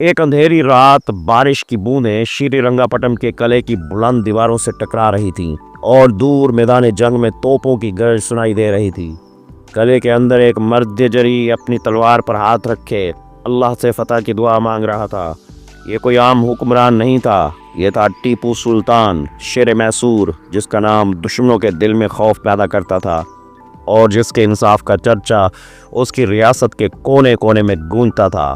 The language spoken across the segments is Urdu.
ایک اندھیری رات بارش کی بوندیں شیری رنگاپٹم کے قلعے کی بلند دیواروں سے ٹکرا رہی تھیں اور دور میدان جنگ میں توپوں کی گرج سنائی دے رہی تھی۔ قلعے کے اندر ایک مرد جری اپنی تلوار پر ہاتھ رکھے اللہ سے فتح کی دعا مانگ رہا تھا۔ یہ کوئی عام حکمران نہیں تھا، یہ تھا ٹیپو سلطان، شیر میسور، جس کا نام دشمنوں کے دل میں خوف پیدا کرتا تھا اور جس کے انصاف کا چرچا اس کی ریاست کے کونے کونے میں گونجتا تھا۔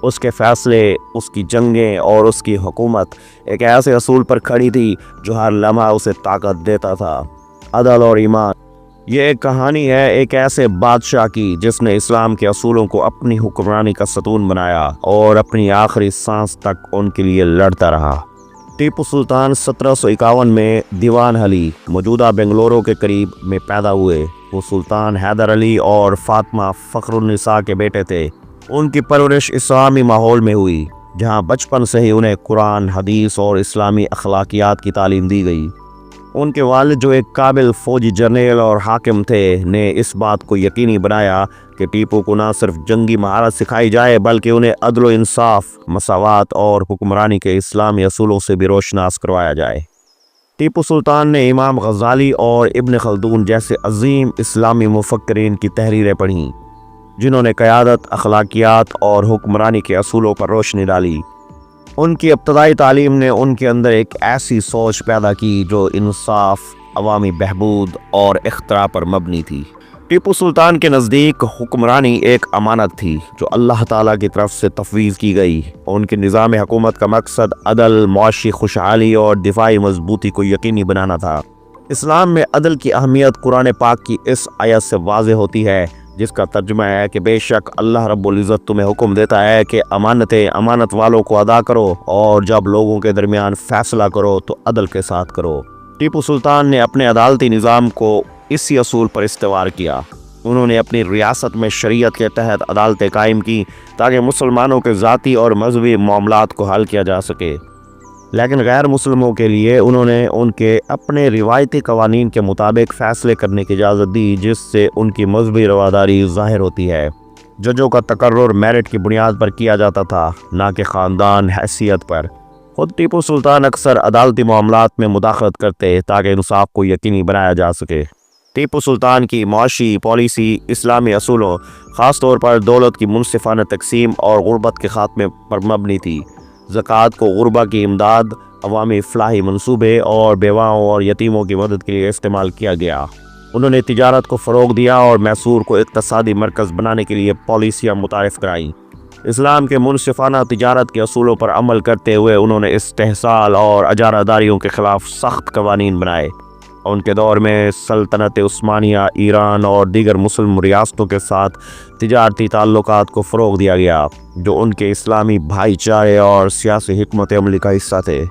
اس کے فیصلے، اس کی جنگیں اور اس کی حکومت ایک ایسے اصول پر کھڑی تھی جو ہر لمحہ اسے طاقت دیتا تھا: عدل اور ایمان۔ یہ ایک کہانی ہے ایک ایسے بادشاہ کی جس نے اسلام کے اصولوں کو اپنی حکمرانی کا ستون بنایا اور اپنی آخری سانس تک ان کے لیے لڑتا رہا۔ ٹیپو سلطان 1751 میں دیوان حلی، موجودہ بنگلورو کے قریب میں پیدا ہوئے۔ وہ سلطان حیدر علی اور فاطمہ فخر النساء کے بیٹے تھے۔ ان کی پرورش اسلامی ماحول میں ہوئی، جہاں بچپن سے ہی انہیں قرآن، حدیث اور اسلامی اخلاقیات کی تعلیم دی گئی۔ ان کے والد، جو ایک قابل فوجی جرنیل اور حاکم تھے، نے اس بات کو یقینی بنایا کہ ٹیپو کو نہ صرف جنگی مہارت سکھائی جائے بلکہ انہیں عدل و انصاف، مساوات اور حکمرانی کے اسلامی اصولوں سے بھی روشناس کروایا جائے۔ ٹیپو سلطان نے امام غزالی اور ابن خلدون جیسے عظیم اسلامی مفکرین کی تحریریں پڑھیں، جنہوں نے قیادت، اخلاقیات اور حکمرانی کے اصولوں پر روشنی ڈالی۔ ان کی ابتدائی تعلیم نے ان کے اندر ایک ایسی سوچ پیدا کی جو انصاف، عوامی بہبود اور اختراع پر مبنی تھی۔ ٹیپو سلطان کے نزدیک حکمرانی ایک امانت تھی جو اللہ تعالیٰ کی طرف سے تفویض کی گئی۔ ان کے نظام حکومت کا مقصد عدل، معاشی خوشحالی اور دفاعی مضبوطی کو یقینی بنانا تھا۔ اسلام میں عدل کی اہمیت قرآن پاک کی اس آیت سے واضح ہوتی ہے، جس کا ترجمہ ہے کہ بے شک اللہ رب العزت تمہیں حکم دیتا ہے کہ امانتیں امانت والوں کو ادا کرو اور جب لوگوں کے درمیان فیصلہ کرو تو عدل کے ساتھ کرو۔ ٹیپو سلطان نے اپنے عدالتی نظام کو اسی اصول پر استوار کیا۔ انہوں نے اپنی ریاست میں شریعت کے تحت عدالتیں قائم کی تاکہ مسلمانوں کے ذاتی اور مذہبی معاملات کو حل کیا جا سکے، لیکن غیر مسلموں کے لیے انہوں نے ان کے اپنے روایتی قوانین کے مطابق فیصلے کرنے کی اجازت دی، جس سے ان کی مذہبی رواداری ظاہر ہوتی ہے۔ ججوں کا تقرر میرٹ کی بنیاد پر کیا جاتا تھا، نہ کہ خاندان حیثیت پر۔ خود ٹیپو سلطان اکثر عدالتی معاملات میں مداخلت کرتے تاکہ انصاف کو یقینی بنایا جا سکے۔ ٹیپو سلطان کی معاشی پالیسی اسلامی اصولوں، خاص طور پر دولت کی منصفانہ تقسیم اور غربت کے خاتمے پر مبنی تھی۔ زکوٰۃ کو غربا کی امداد، عوامی فلاحی منصوبے اور بیواؤں اور یتیموں کی مدد کے لیے استعمال کیا گیا۔ انہوں نے تجارت کو فروغ دیا اور میسور کو اقتصادی مرکز بنانے کے لیے پالیسیاں متعارف کرائیں۔ اسلام کے منصفانہ تجارت کے اصولوں پر عمل کرتے ہوئے انہوں نے استحصال اور اجارہ داریوں کے خلاف سخت قوانین بنائے۔ ان کے دور میں سلطنت عثمانیہ، ایران اور دیگر مسلم ریاستوں کے ساتھ تجارتی تعلقات کو فروغ دیا گیا، جو ان کے اسلامی بھائی چارے اور سیاسی حکمت عملی کا حصہ تھے۔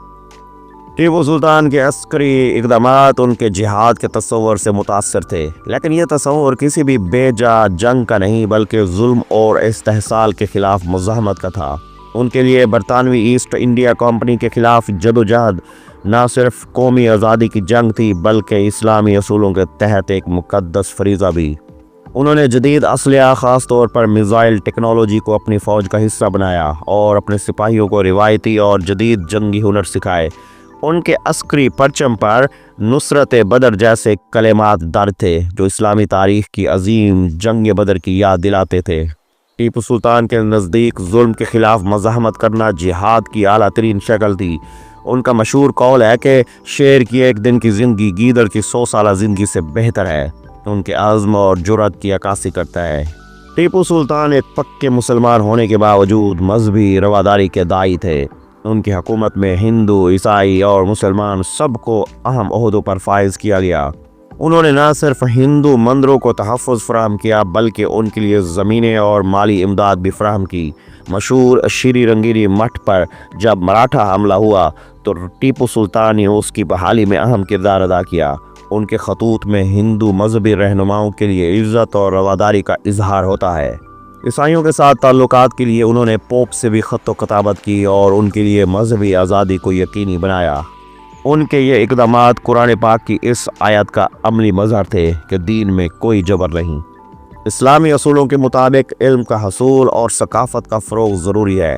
ٹیپو سلطان کے عسکری اقدامات ان کے جہاد کے تصور سے متاثر تھے، لیکن یہ تصور کسی بھی بے جا جنگ کا نہیں بلکہ ظلم اور استحصال کے خلاف مزاحمت کا تھا۔ ان کے لیے برطانوی ایسٹ انڈیا کمپنی کے خلاف جدوجہد نہ صرف قومی آزادی کی جنگ تھی بلکہ اسلامی اصولوں کے تحت ایک مقدس فریضہ بھی۔ انہوں نے جدید اسلحہ، خاص طور پر میزائل ٹیکنالوجی کو اپنی فوج کا حصہ بنایا اور اپنے سپاہیوں کو روایتی اور جدید جنگی ہنر سکھائے۔ ان کے عسکری پرچم پر نصرت بدر جیسے کلمات درج تھے جو اسلامی تاریخ کی عظیم جنگ بدر کی یاد دلاتے تھے۔ ٹیپو سلطان کے نزدیک ظلم کے خلاف مزاحمت کرنا جہاد کی اعلیٰ ترین شکل تھی۔ ان کا مشہور قول ہے کہ شیر کی ایک دن کی زندگی گیدڑ کی 100 سالہ زندگی سے بہتر ہے۔ ان کے عزم اور جرأت کی عکاسی کرتا ہے۔ ٹیپو سلطان ایک پکے مسلمان ہونے کے باوجود مذہبی رواداری کے داعی تھے۔ ان کی حکومت میں ہندو، عیسائی اور مسلمان سب کو اہم عہدوں پر فائز کیا گیا۔ انہوں نے نہ صرف ہندو مندروں کو تحفظ فراہم کیا بلکہ ان کے لیے زمینیں اور مالی امداد بھی فراہم کی۔ مشہور شیری رنگیری مٹھ پر جب مراٹھا حملہ ہوا تو ٹیپو سلطان نے اس کی بحالی میں اہم کردار ادا کیا۔ ان کے خطوط میں ہندو مذہبی رہنماؤں کے لیے عزت اور رواداری کا اظہار ہوتا ہے۔ عیسائیوں کے ساتھ تعلقات کے لیے انہوں نے پوپ سے بھی خط و کتابت کی اور ان کے لیے مذہبی آزادی کو یقینی بنایا۔ ان کے یہ اقدامات قرآن پاک کی اس آیت کا عملی مظہر تھے کہ دین میں کوئی جبر نہیں۔ اسلامی اصولوں کے مطابق علم کا حصول اور ثقافت کا فروغ ضروری ہے۔